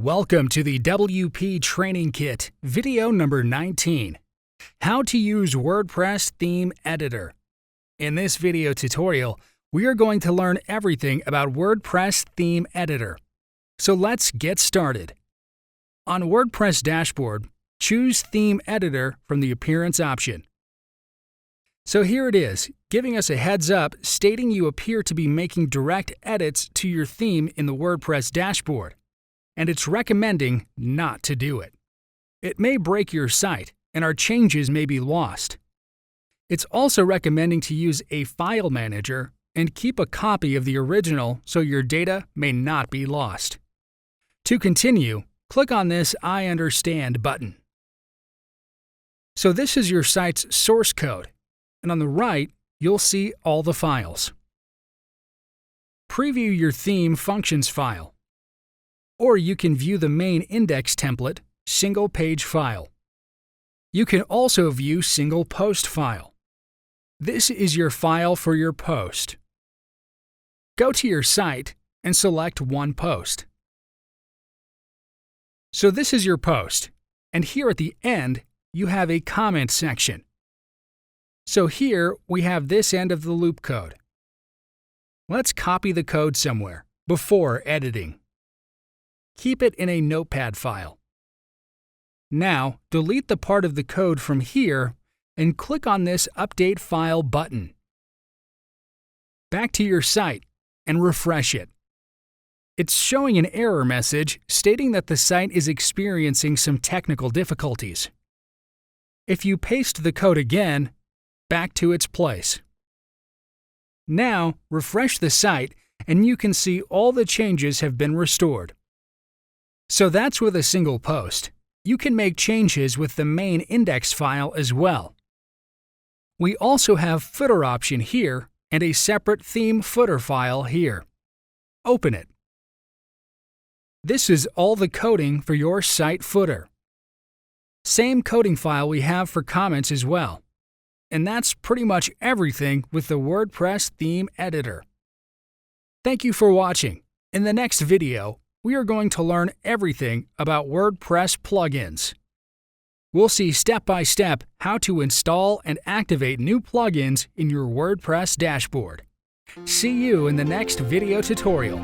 Welcome to the WP Training Kit, video number 19. How to use WordPress Theme Editor. In this video tutorial, we are going to learn everything about WordPress Theme Editor. So let's get started. On WordPress dashboard, choose Theme Editor from the Appearance option. So here it is, giving us a heads up stating you appear to be making direct edits to your theme in the WordPress dashboard, and it's recommending not to do it. It may break your site, and our changes may be lost. It's also recommending to use a file manager and keep a copy of the original so your data may not be lost. To continue, click on this I Understand button. So this is your site's source code, and on the right, you'll see all the files. Preview your theme functions file, or you can view the main index template single page file. You can also view single post file. This is your file for your post. Go to your site and select one post. So this is your post, and here at the end, you have a comment section. So here we have this end of the loop code. Let's copy the code somewhere before editing. Keep it in a notepad file. Now, delete the part of the code from here and click on this Update File button. Back to your site and refresh it. It's showing an error message stating that the site is experiencing some technical difficulties. If you paste the code again, back to its place. Now, refresh the site and you can see all the changes have been restored. So that's with a single post. You can make changes with the main index file as well. We also have footer option here and a separate theme footer file here. Open it. This is all the coding for your site footer. Same coding file we have for comments as well. And that's pretty much everything with the WordPress Theme Editor. Thank you for watching. In the next video, we are going to learn everything about WordPress plugins. We'll see step by step how to install and activate new plugins in your WordPress dashboard. See you in the next video tutorial.